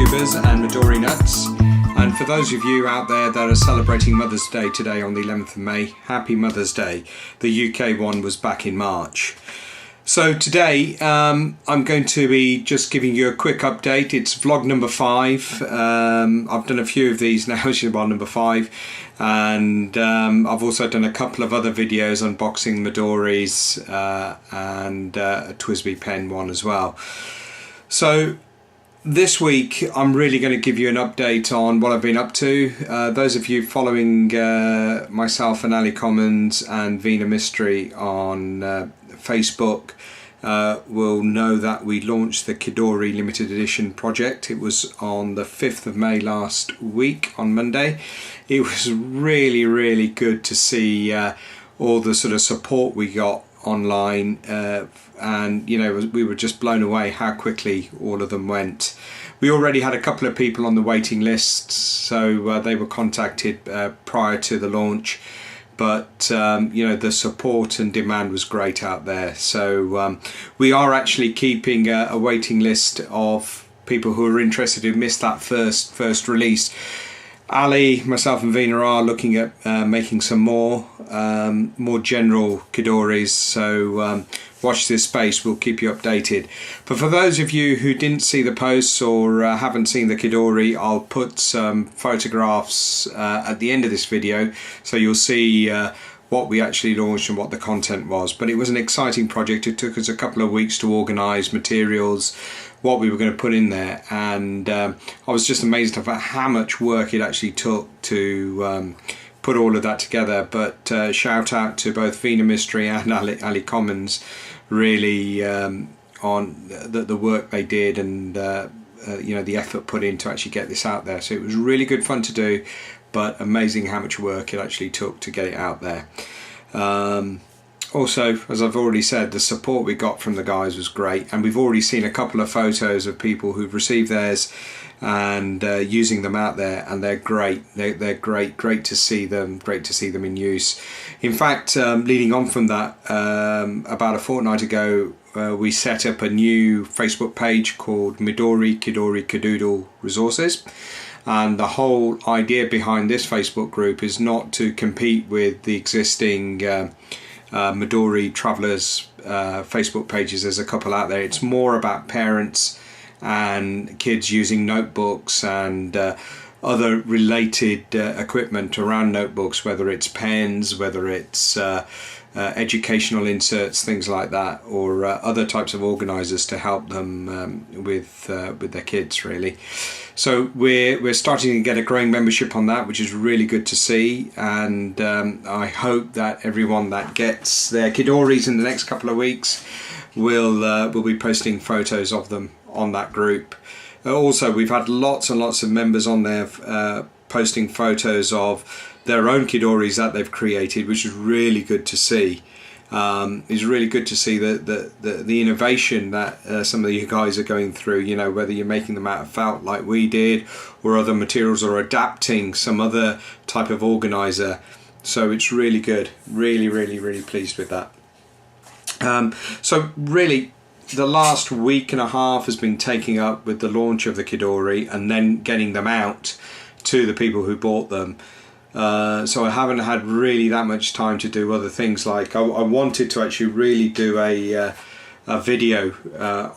YouTubers and Midori nuts, and for those of you out there that are celebrating Mother's Day today on the 11th of May, happy Mother's Day. The UK one was back in March. So today I'm going to be just giving you a quick update. It's vlog number 5. I've done a few of these now, which is about number 5, and I've also done a couple of other videos unboxing Midori's and a TWSBI pen one as well. So this week I'm really going to give you an update on what I've been up to. Those of you following myself and Ali Commons and Vina Mystery on Facebook will know that we launched the KidDori limited edition project. It was on the 5th of May last week on Monday. It was really good to see all the sort of support we got online, and you know, we were just blown away how quickly all of them went. We already had a couple of people on the waiting list, so they were contacted prior to the launch, but you know, the support and demand was great out there. So we are actually keeping a waiting list of people who are interested, who missed that first release. Ali, myself and Vina are looking at making some more general KidDoris, so watch this space, we'll keep you updated. But for those of you who didn't see the posts or haven't seen the KidDori, I'll put some photographs at the end of this video, so you'll see what we actually launched and what the content was. But it was an exciting project. It took us a couple of weeks to organise materials, what we were going to put in there, and I was just amazed about how much work it actually took to put all of that together. But shout out to both Vina Mystery and Ali Commons, really, on the work they did, and you know, the effort put in to actually get this out there. So it was really good fun to do, but amazing how much work it actually took to get it out there. Also, as I've already said, the support we got from the guys was great, and we've already seen a couple of photos of people who've received theirs and using them out there, and they're great. They're great to see them. Great to see them in use. In fact, leading on from that, about a fortnight ago, we set up a new Facebook page called Midori KidDori KidDoodle Resources. And the whole idea behind this Facebook group is not to compete with the existing Midori Travellers Facebook pages. There's a couple out there. It's more about parents and kids using notebooks and other related equipment around notebooks, whether it's pens, whether it's educational inserts, things like that, or other types of organisers to help them with their kids, really. So we're starting to get a growing membership on that, which is really good to see, and I hope that everyone that gets their KidDoris in the next couple of weeks will be posting photos of them on that group. Also, we've had lots and lots of members on there posting photos of their own KidDoris that they've created, which is really good to see. It's really good to see the innovation that some of you guys are going through, you know, whether you're making them out of felt like we did, or other materials, or adapting some other type of organizer. So it's really good. Really pleased with that. So really, the last week and a half has been taking up with the launch of the KidDori and then getting them out to the people who bought them. So I haven't had really that much time to do other things. Like I wanted to actually really do a video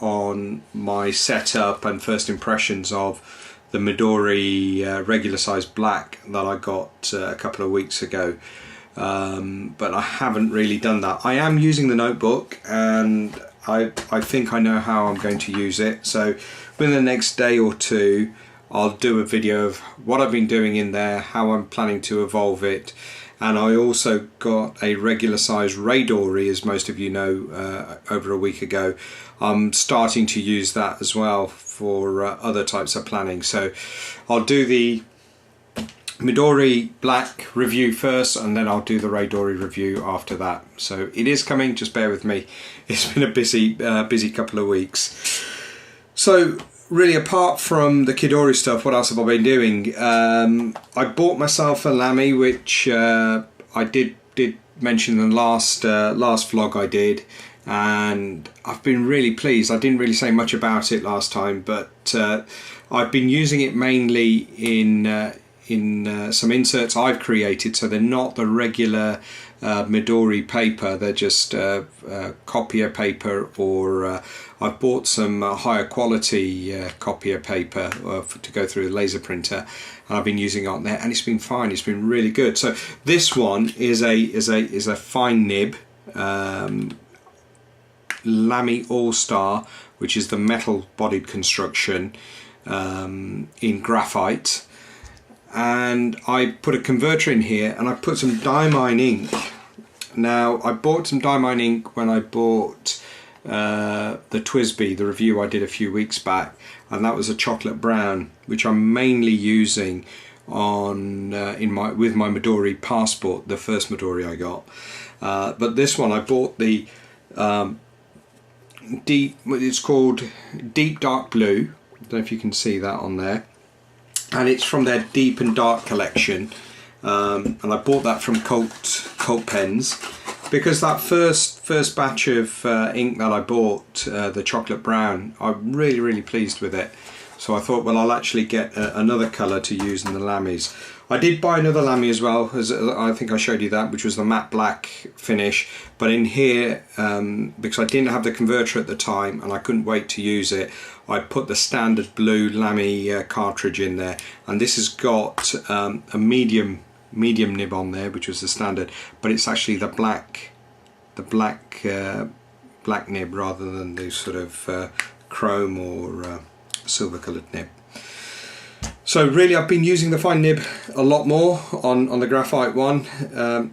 on my setup and first impressions of the Midori regular size black that I got a couple of weeks ago, but I haven't really done that. I am using the notebook, and I think I know how I'm going to use it. So within the next day or two, I'll do a video of what I've been doing in there, how I'm planning to evolve it, and I also got a regular size Raydori, as most of you know, over a week ago. I'm starting to use that as well for other types of planning. So I'll do the Midori Black review first, and then I'll do the Raydori review after that. So it is coming, just bear with me. It's been a busy couple of weeks. So really, apart from the KidDori stuff, what else have I been doing? I bought myself a LAMY, which I did mention in the last vlog I did. and I've been really pleased. I didn't really say much about it last time, but I've been using it mainly in some inserts I've created, so they're not the regular Midori paper, they're just copier paper, or I've bought some higher quality copier paper to go through the laser printer, and I've been using it on there, and it's been fine. It's been really good. So this one is a Fine Nib LAMY Al-Star, which is the metal bodied construction in graphite. And I put a converter in here, and I put some Diamine ink. Now, I bought some Diamine ink when I bought the TWSBI, the review I did a few weeks back, and that was a chocolate brown, which I'm mainly using on with my Midori passport, the first Midori I got. But this one I bought the it's called Deep Dark Blue. I don't know if you can see that on there. And it's from their Deep and Dark collection, and I bought that from Cult Pens, because that first batch of ink that I bought, the chocolate brown, I'm really pleased with it. So I thought, well, I'll actually get another colour to use in the LAMYs. I did buy another LAMY as well, as I think I showed you that, which was the matte black finish. But in here, because I didn't have the converter at the time and I couldn't wait to use it, I put the standard blue LAMY cartridge in there, and this has got a medium nib on there, which was the standard, but it's actually the black nib rather than the sort of chrome or silver coloured nib. So really, I've been using the Fine Nib a lot more on the graphite one.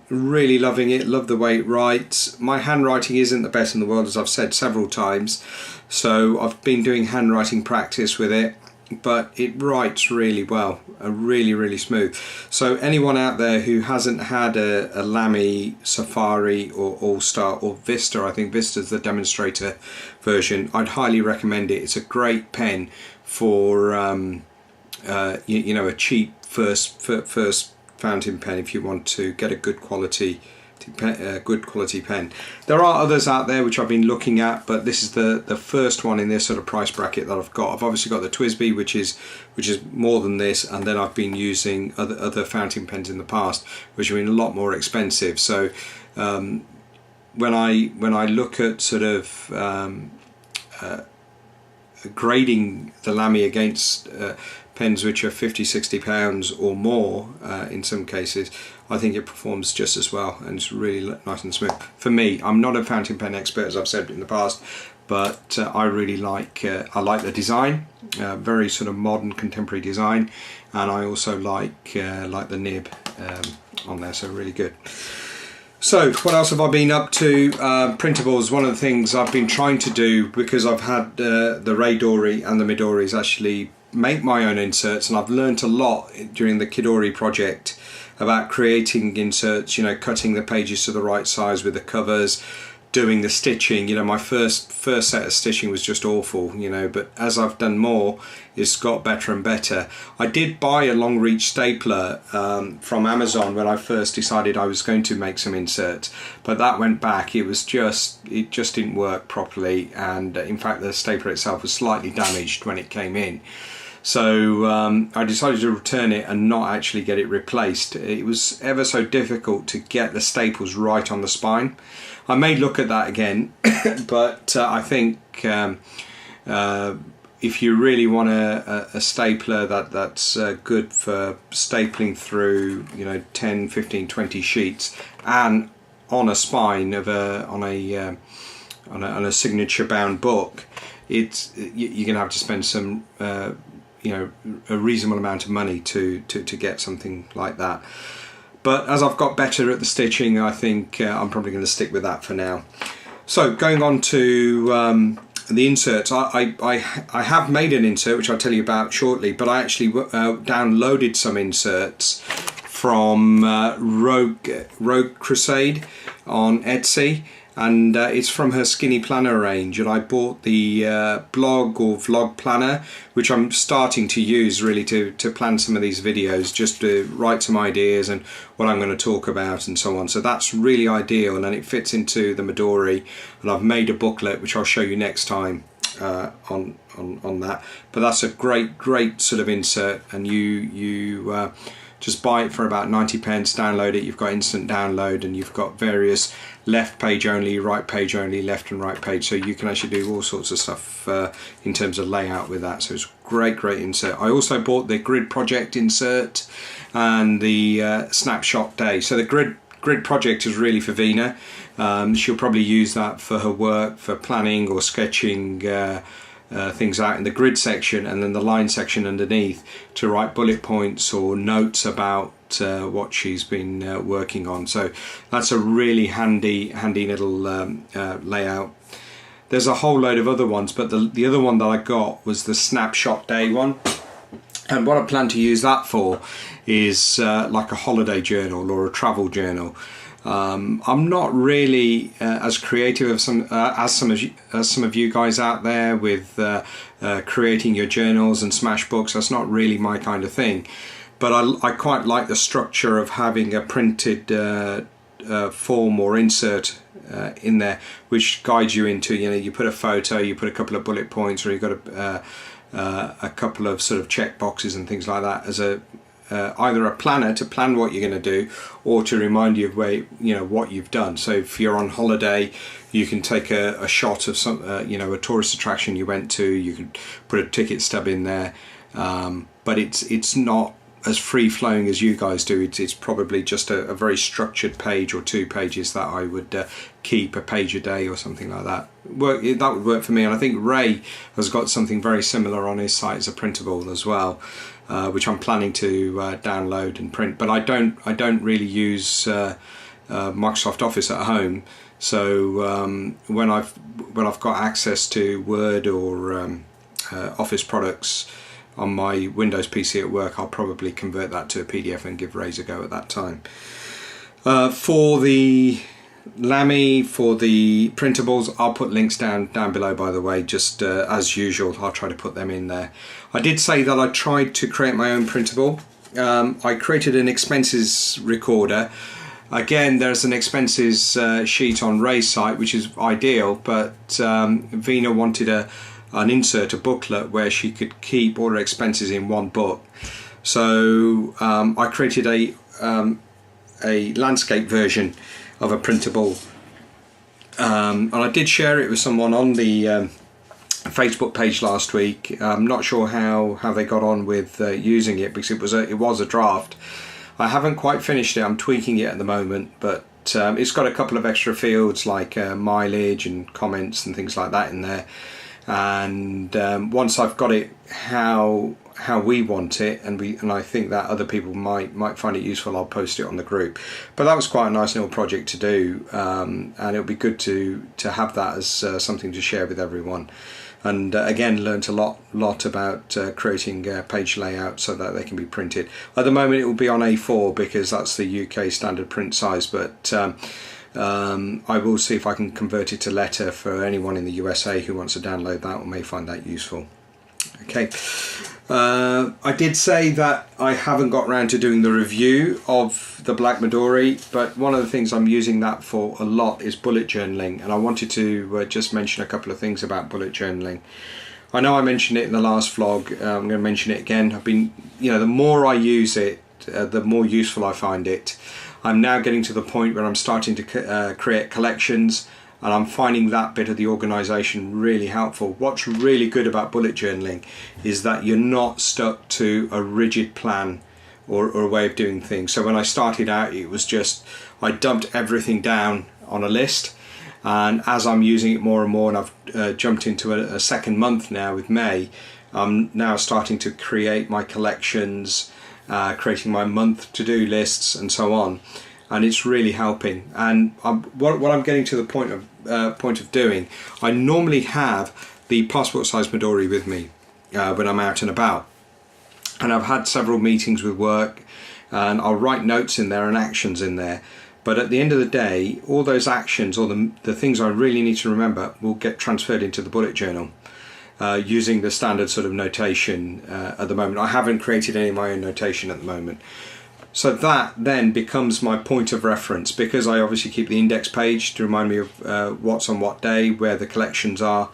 Really loving it, love the way it writes. My handwriting isn't the best in the world, as I've said several times, so I've been doing handwriting practice with it, but it writes really well, really smooth. So anyone out there who hasn't had a LAMY Safari or All-Star or Vista, I think Vista's the demonstrator version, I'd highly recommend it. It's a great pen for you know, a cheap first fountain pen if you want to get a good quality pen. There are others out there which I've been looking at, but this is the first one in this sort of price bracket that I've got. I've obviously got the TWSBI, which is more than this, and then I've been using other fountain pens in the past, which have been a lot more expensive. So when I look at sort of grading the LAMY against pens which are £50–60 or more in some cases, I think it performs just as well, and it's really nice and smooth. For me, I'm not a fountain pen expert, as I've said in the past, but I really like the design, very sort of modern contemporary design, and I also like the nib on there, so really good. So what else have I been up to? Printables. One of the things I've been trying to do, because I've had the Red Yellow and the Midori, is actually make my own inserts, and I've learnt a lot during the KidDori project about creating inserts, you know, cutting the pages to the right size with the covers, doing the stitching. You know, my first set of stitching was just awful, you know, but as I've done more, it's got better and better. I did buy a long reach stapler from Amazon when I first decided I was going to make some inserts, but that went back. It just didn't work properly, and in fact the stapler itself was slightly damaged when it came in. So I decided to return it and not actually get it replaced. It was ever so difficult to get the staples right on the spine. I may look at that again, but I think if you really want a stapler that's good for stapling through, you know, 10, 15, 20 sheets and on a spine of on a signature bound book, you're gonna have to spend some you know, a reasonable amount of money to get something like that. But as I've got better at the stitching, I think I'm probably going to stick with that for now. So going on to the inserts, I have made an insert which I'll tell you about shortly, but I actually downloaded some inserts from Rogue Crusade on Etsy, and it's from her Skinny Planner range, and I bought the blog or vlog planner, which I'm starting to use really to plan some of these videos, just to write some ideas and what I'm going to talk about and so on. So that's really ideal, and it fits into the Midori, and I've made a booklet which I'll show you next time on that. But that's a great sort of insert, and you just buy it for about 90 pence, download it, you've got instant download, and you've got various left page only, right page only, left and right page, so you can actually do all sorts of stuff in terms of layout with that. So it's great insert. I also bought the grid project insert and the snapshot day. So the grid project is really for Vina. She'll probably use that for her work, for planning or sketching things out in the grid section, and then the line section underneath to write bullet points or notes about what she's been working on. So that's a really handy little layout. There's a whole load of other ones, but the other one that I got was the snapshot day one, and what I plan to use that for is like a holiday journal or a travel journal. I'm not really as creative as some of you guys out there with creating your journals and smash books. That's not really my kind of thing, but I quite like the structure of having a printed form or insert in there, which guides you into, you put a photo, you put a couple of bullet points, or you've got a couple of sort of check boxes and things like that as a either a planner to plan what you're going to do, or to remind you of what you've done. So if you're on holiday, you can take a shot of some a tourist attraction you went to. You can put a ticket stub in there, but it's not as free-flowing as you guys do. It's probably just a very structured page or 2 pages that I would keep a page a day or something like that. That would work for me, and I think Ray has got something very similar on his site as a printable as well, which I'm planning to download and print. But I don't really use Microsoft Office at home, so when I've got access to Word or Office products on my Windows PC at work, I'll probably convert that to a PDF and give Ray's a go at that time. For the LAMY, for the printables, I'll put links down below, by the way, just as usual. I'll try to put them in there. I did say that I tried to create my own printable. I created an expenses recorder. Again, there's an expenses sheet on Ray's site, which is ideal, but Vina wanted an insert, a booklet where she could keep all her expenses in one book. So I created a landscape version of a printable, and I did share it with someone on the Facebook page last week. I'm not sure how they got on with using it, because it was a draft. I haven't quite finished it. I'm tweaking it at the moment, but it's got a couple of extra fields like mileage and comments and things like that in there. And once I've got it how we want it, and I think that other people might find it useful, I'll post it on the group. But that was quite a nice little project to do, and it'll be good to have that as something to share with everyone. And again, learnt a lot about creating page layouts so that they can be printed. At the moment it will be on A4 because that's the UK standard print size, but I will see if I can convert it to letter for anyone in the USA who wants to download that or may find that useful. Okay, I did say that I haven't got around to doing the review of the Black Midori, but one of the things I'm using that for a lot is bullet journaling, and I wanted to just mention a couple of things about bullet journaling. I know I mentioned it in the last vlog. I'm going to mention it again. The more I use it, the more useful I find it. I'm now getting to the point where I'm starting to create collections, and I'm finding that bit of the organisation really helpful. What's really good about bullet journaling is that you're not stuck to a rigid plan or a way of doing things. So when I started out, it was just, I dumped everything down on a list, and as I'm using it more and more, and I've jumped into a second month now with May, I'm now starting to create my collections, creating my month to-do lists and so on, and it's really helping. And what I'm getting to the point of doing, I normally have the passport size Midori with me when I'm out and about, and I've had several meetings with work, and I'll write notes in there and actions in there, But at the end of the day, all those actions, or the things I really need to remember, will get transferred into the bullet journal using the standard sort of notation at the moment. I haven't created any of my own notation at the moment. So that then becomes my point of reference, because I obviously keep the index page to remind me of what's on what day, where the collections are.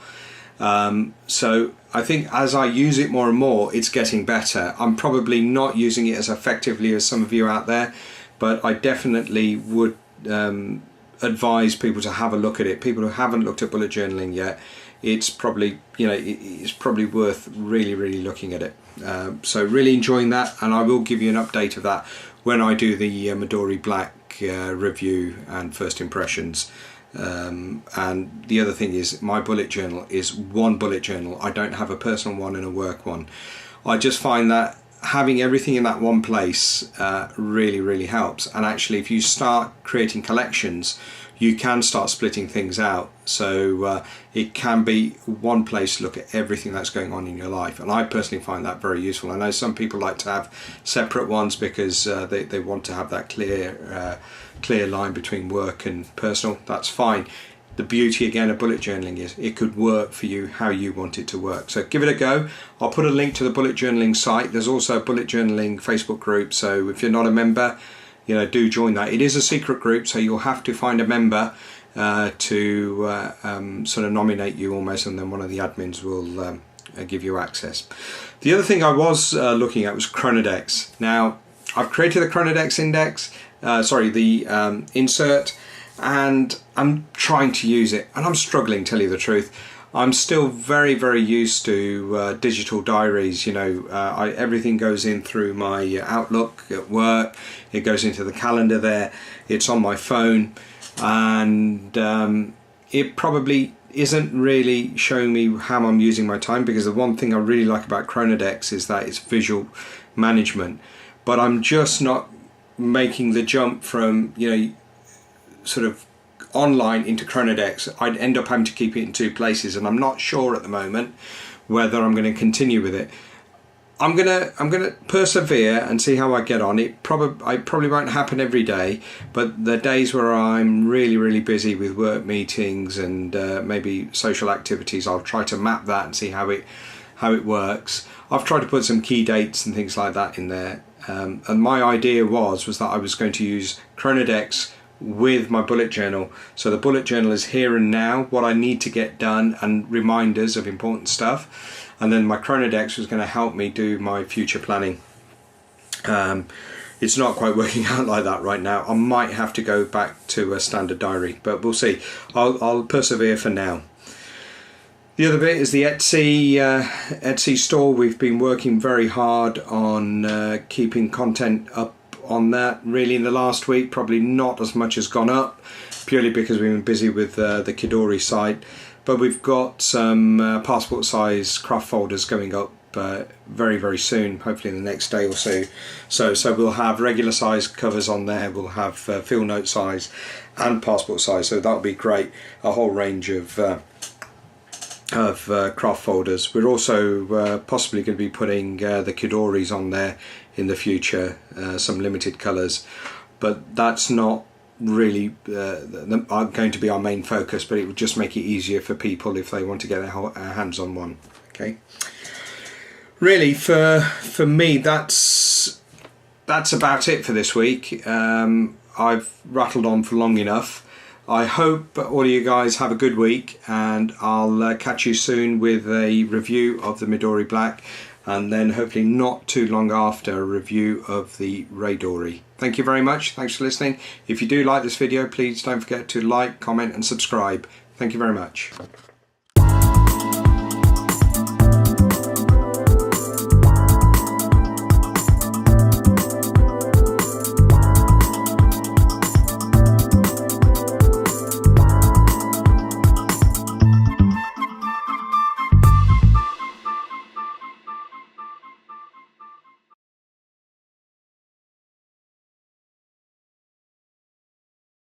So I think as I use it more and more, it's getting better. I'm probably not using it as effectively as some of you out there, but I definitely would advise people to have a look at it. People who haven't looked at bullet journaling yet, it's probably, you know, it's probably worth really looking at it. So really enjoying that, and I will give you an update of that when I do the Midori Black review and first impressions. And the other thing is, my bullet journal is one bullet journal. I don't have a personal one and a work one. I just find that having everything in that one place really helps. And actually, if you start creating collections, you can start splitting things out. So it can be one place to look at everything that's going on in your life. And I personally find that very useful. I know some people like to have separate ones because they want to have that clear line between work and personal. That's fine. The beauty again of bullet journaling is it could work for you how you want it to work. So give it a go. I'll put a link to the bullet journaling site. There's also a bullet journaling Facebook group. So if you're not a member, you know, do join that. It is a secret group, so you'll have to find a member to sort of nominate you almost, and then one of the admins will give you access. The other thing I was looking at was Chronodex. Now, I've created the Chronodex index, the insert, and I'm trying to use it, and I'm struggling, tell you the truth. I'm still very used to digital diaries. You know, everything goes in through my Outlook at work. It goes into the calendar there. It's on my phone, and it probably isn't really showing me how I'm using my time, because the one thing I really like about Chronodex is that it's visual management. But I'm just not making the jump from, you know, sort of online into Chronodex. I'd end up having to keep it in two places, and I'm not sure at the moment whether I'm going to continue with it. I'm gonna persevere and see how I get on. It probably won't happen every day, but the days where I'm really busy with work meetings and maybe social activities, I'll try to map that and see how it works. I've tried to put some key dates and things like that in there, and my idea was that I was going to use Chronodex with my bullet journal. So the bullet journal is here and now, what I need to get done and reminders of important stuff, and then my Chronodex was going to help me do my future planning. It's not quite working out like that right now. I might have to go back to a standard diary, but we'll see. I'll persevere for now. The other bit is the Etsy store. We've been working very hard on keeping content up on that. Really in the last week, probably not as much has gone up, purely because we've been busy with the KidDori site, but we've got some passport size craft folders going up very soon, hopefully in the next day or so. So we'll have regular size covers on there, we'll have field note size and passport size, so that'll be great. A whole range of craft folders. We're also possibly going to be putting the KidDoris on there in the future, some limited colours, but that's not really going to be our main focus, but it would just make it easier for people if they want to get their hands on one. Okay, really for me that's about it for this week. I've rattled on for long enough. I hope all of you guys have a good week, and I'll catch you soon with a review of the Midori Black, and then hopefully not too long after, a review of the Red Yellow. Thank you very much. Thanks for listening. If you do like this video, please don't forget to like, comment and subscribe. Thank you very much.